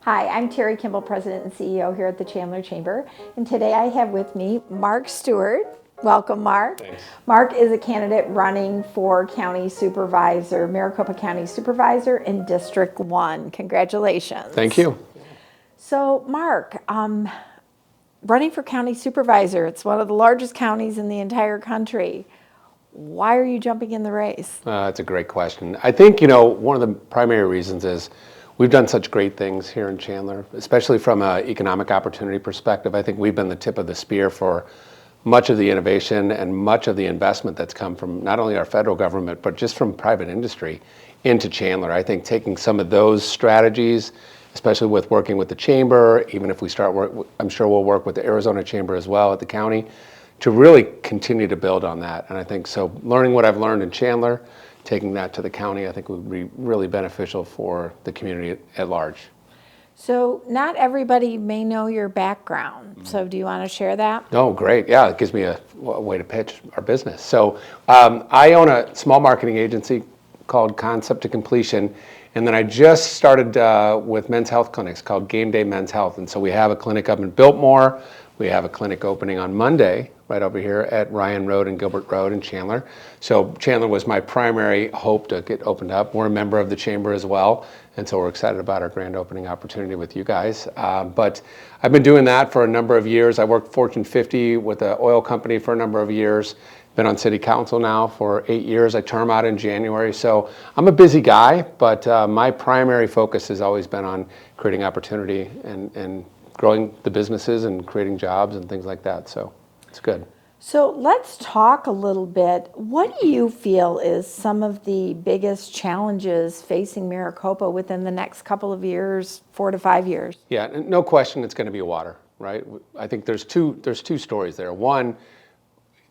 Hi, I'm Terry Kimball, President and CEO here at the Chandler Chamber, and today I have with me Mark Stewart. Welcome, Mark. Thanks. Mark is a candidate running for County Supervisor, Maricopa County Supervisor in District 1. Congratulations. Thank you. So, Mark, running for County Supervisor, it's one of the largest counties in the entire country. Why are you jumping in the race? That's a great question. I think, one of the primary reasons is we've done such great things here in Chandler, especially from an economic opportunity perspective. I think we've been the tip of the spear for much of the innovation and much of the investment that's come from not only our federal government, but just from private industry into Chandler. I think taking some of those strategies, especially with working with the Chamber, even if we start work, I'm sure we'll work with the Arizona Chamber as well at the county, to really continue to build on that. And I think so learning what I've learned in Chandler, taking that to the county, I think would be really beneficial for the community at large. So not everybody may know your background. So do you want to share that? Oh, great. Yeah, it gives me a way to pitch our business. So I own a small marketing agency called Concept to Completion. And then I just started with men's health clinics called Game Day Men's Health. And so we have a clinic up in Biltmore. We have a clinic opening on Monday right over here at Ryan Road and Gilbert Road in Chandler. So Chandler was my primary hope to get opened up. We're a member of the Chamber as well, and so we're excited about our grand opening opportunity with you guys. But I've been doing that for a number of years. I worked Fortune 50 with an oil company for a number of years. Been on city council now for 8 years. I term out in January. So I'm a busy guy, but my primary focus has always been on creating opportunity and growing the businesses and creating jobs and things like that. So it's good. So let's talk a little bit. What do you feel is some of the biggest challenges facing Maricopa within the next couple of years, 4 to 5 years? Yeah, no question it's going to be water, right? I think there's two stories there. One,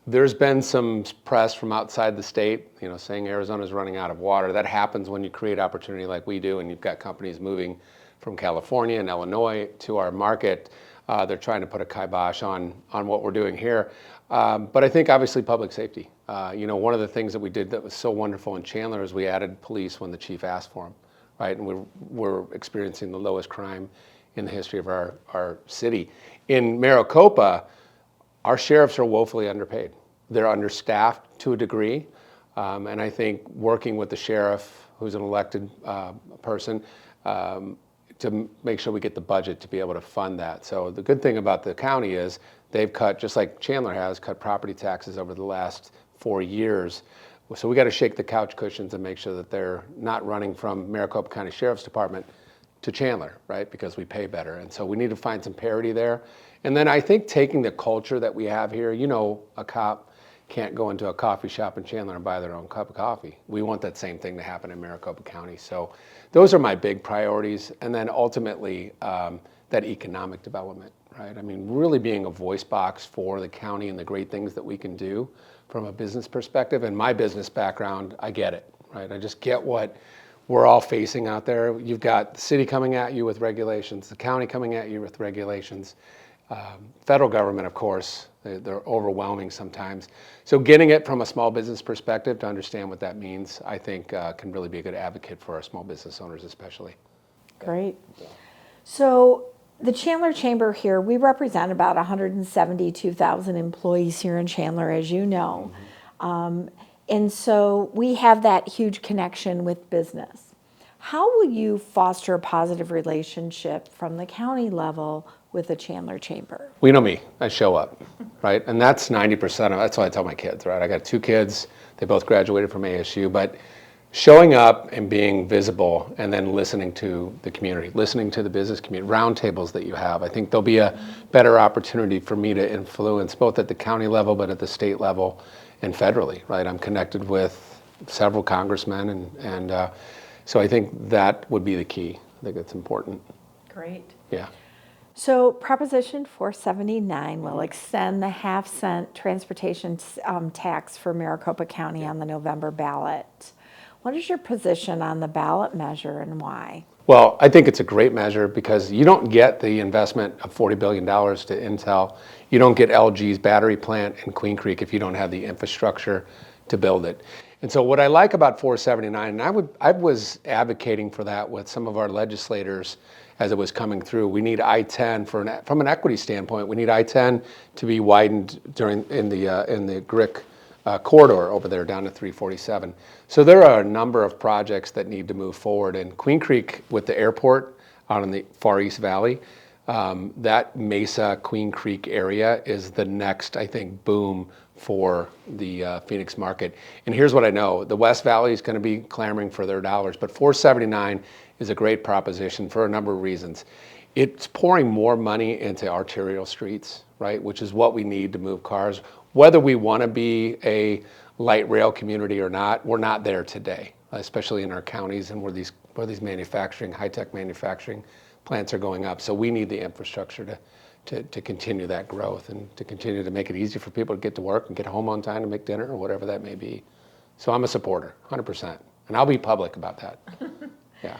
there's been some press from outside the state, saying Arizona's running out of water. That happens when you create opportunity like we do, and you've got companies moving from California and Illinois to our market. They're trying to put a kibosh on what we're doing here. But I think obviously public safety. One of the things that we did that was so wonderful in Chandler is we added police when the chief asked for them, right? And we're experiencing the lowest crime in the history of our city. In Maricopa, our sheriffs are woefully underpaid. They're understaffed to a degree. And I think working with the sheriff, who's an elected person, to make sure we get the budget to be able to fund that. So the good thing about the county is they've cut, just like Chandler has, cut property taxes over the last 4 years. So we got to shake the couch cushions and make sure that they're not running from Maricopa County Sheriff's Department to Chandler, right? Because we pay better. And so we need to find some parity there. And then I think taking the culture that we have here, a cop can't go into a coffee shop in Chandler and buy their own cup of coffee. We want that same thing to happen in Maricopa County. So those are my big priorities. And then ultimately, that economic development, right? I mean, really being a voice box for the county and the great things that we can do from a business perspective. And my business background, I get it, right? I just get what we're all facing out there. You've got the city coming at you with regulations, the county coming at you with regulations. Federal government, of course, they're overwhelming sometimes. So getting it from a small business perspective to understand what that means, I think can really be a good advocate for our small business owners especially. Great. So the Chandler Chamber here, we represent about 172,000 employees here in Chandler, as you know. And so we have that huge connection with business. How will you foster a positive relationship from the county level with the Chandler Chamber? Well, you know me, I show up, right? And that's 90% of, that's what I tell my kids, right? I got 2 kids, they both graduated from ASU, but showing up and being visible and then listening to the community, listening to the business community, roundtables that you have, I think there'll be a better opportunity for me to influence both at the county level, but at the state level and federally, right? I'm connected with several congressmen and so I think that would be the key. I think that's important. Great. Yeah. So Proposition 479 will extend the half-cent transportation tax for Maricopa County on the November ballot. What is your position on the ballot measure and why? Well, I think it's a great measure because you don't get the investment of $40 billion to Intel. You don't get LG's battery plant in Queen Creek if you don't have the infrastructure to build it. And so what I like about 479, and I was advocating for that with some of our legislators as it was coming through. We need I-10 from an equity standpoint. We need I-10 to be widened in the GRIC corridor over there down to 347. So there are a number of projects that need to move forward. And Queen Creek with the airport out in the Far East Valley, that Mesa, Queen Creek area is the next, I think, boom for the Phoenix market. And here's what I know. The West Valley is going to be clamoring for their dollars, but 479 is a great proposition for a number of reasons. It's pouring more money into arterial streets, right, which is what we need to move cars. Whether we want to be a light rail community or not, we're not there today, especially in our counties and where these manufacturing, high-tech manufacturing plants are going up. So we need the infrastructure to continue that growth and to continue to make it easy for people to get to work and get home on time to make dinner or whatever that may be. So I'm a supporter, 100%. And I'll be public about that. Yeah.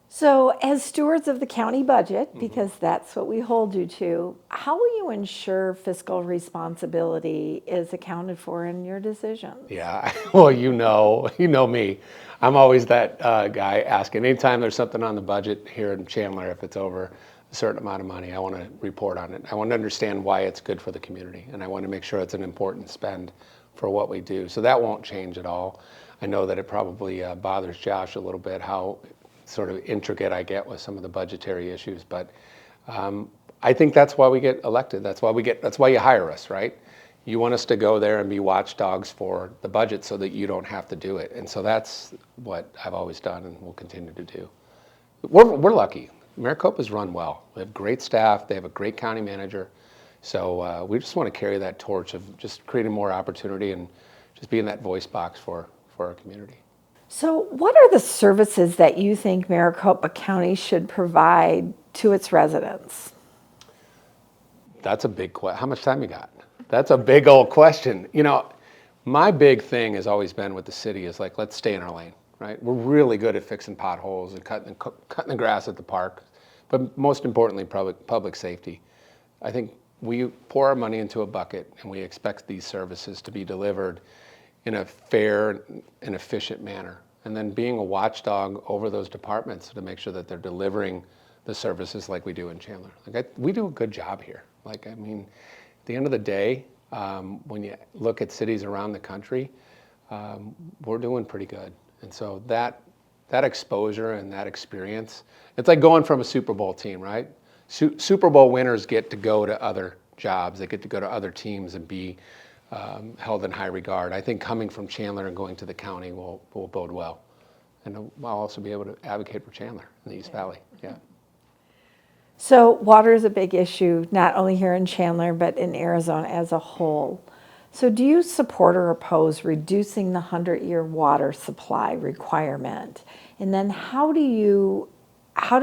So as stewards of the county budget, because that's what we hold you to, how will you ensure fiscal responsibility is accounted for in your decisions? Yeah, well, you know me. I'm always that guy asking. Anytime there's something on the budget here in Chandler, if it's over a certain amount of money, I want to report on it. I want to understand why it's good for the community, and I want to make sure it's an important spend for what we do. So that won't change at all. I know that it probably bothers Josh a little bit how sort of intricate I get with some of the budgetary issues, but I think that's why we get elected. That's why you hire us, right? You want us to go there and be watchdogs for the budget so that you don't have to do it. And so that's what I've always done and will continue to do. We're lucky. Maricopa's run well. We have great staff. They have a great county manager. So we just want to carry that torch of just creating more opportunity and just being that voice box for our community. So what are the services that you think Maricopa County should provide to its residents? That's a big question. How much time you got? That's a big old question. You know, my big thing has always been with the city is like, let's stay in our lane, right? We're really good at fixing potholes and cutting the grass at the park, but most importantly, public safety. I think we pour our money into a bucket and we expect these services to be delivered in a fair and efficient manner. And then being a watchdog over those departments to make sure that they're delivering the services like we do in Chandler. We do a good job here. At the end of the day, when you look at cities around the country, we're doing pretty good. And so that exposure and that experience, it's like going from a Super Bowl team, right? Super Bowl winners get to go to other jobs. They get to go to other teams and be held in high regard. I think coming from Chandler and going to the county will bode well. And I'll also be able to advocate for Chandler in the East Valley. Yeah. So water is a big issue, not only here in Chandler, but in Arizona as a whole. So do you support or oppose reducing the 100-year water supply requirement? And then how do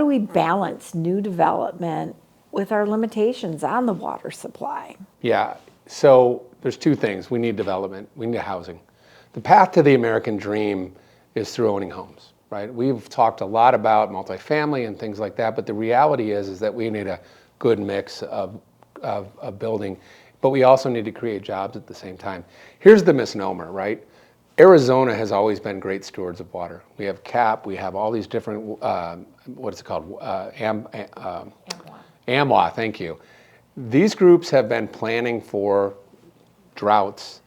we balance new development with our limitations on the water supply? Yeah, so there's two things. We need development, we need housing. The path to the American dream is through owning homes. Right? We've talked a lot about multifamily and things like that, but the reality is that we need a good mix of building, but we also need to create jobs at the same time. Here's the misnomer, right? Arizona has always been great stewards of water. We have CAP, we have all these different, what is it called? AMWA, thank you. These groups have been planning for droughts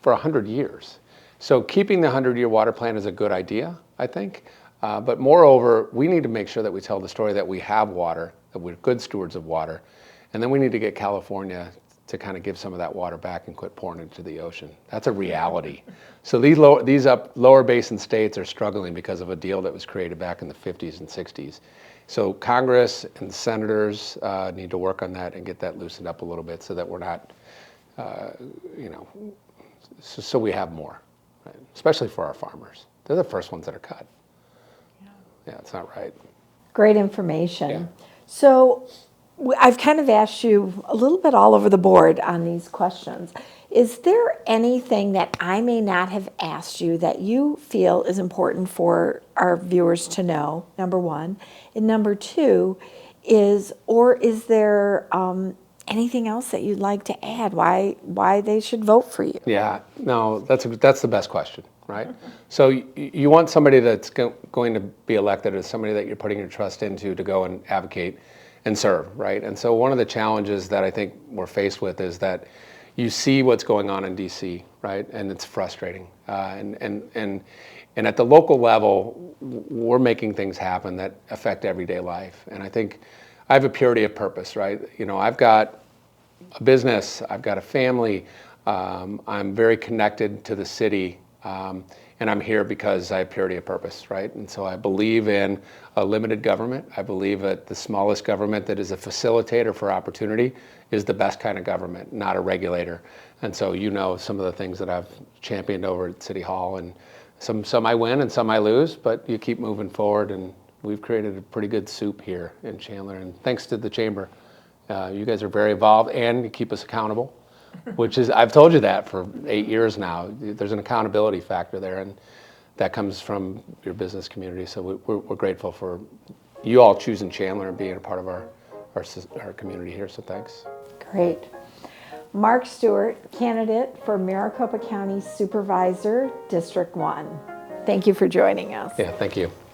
for 100 years. So keeping the 100-year water plan is a good idea, I think. But moreover, we need to make sure that we tell the story that we have water, that we're good stewards of water. And then we need to get California to kind of give some of that water back and quit pouring into the ocean. That's a reality. So these lower basin states are struggling because of a deal that was created back in the 50s and 60s. So Congress and senators need to work on that and get that loosened up a little bit so that we're not, so we have more, right? Especially for our farmers. They're the first ones that are cut. Yeah, it's not right. Great information. Yeah. So I've kind of asked you a little bit all over the board on these questions. Is there anything that I may not have asked you that you feel is important for our viewers to know, number one? And number two is there anything else that you'd like to add, why they should vote for you? Yeah, no, that's the best question. right? So you want somebody that's going to be elected as somebody that you're putting your trust into to go and advocate and serve, right? And so one of the challenges that I think we're faced with is that you see what's going on in DC, right? And it's frustrating. And at the local level, we're making things happen that affect everyday life. And I think I have a purity of purpose, right? You know, I've got a business, I've got a family, I'm very connected to the city, and I'm here because I have purity of purpose, right? And so I believe in a limited government. I believe that the smallest government that is a facilitator for opportunity is the best kind of government, not a regulator. And so you know some of the things that I've championed over at City Hall, and some I win and some I lose, but you keep moving forward, and we've created a pretty good soup here in Chandler, and thanks to the Chamber. You guys are very involved, and you keep us accountable, which is, I've told you that for 8 years now. There's an accountability factor there, and that comes from your business community. So we're grateful for you all choosing Chandler and being a part of our community here, so thanks. Great. Mark Stewart, candidate for Maricopa County Supervisor, District 1. Thank you for joining us. Yeah, thank you.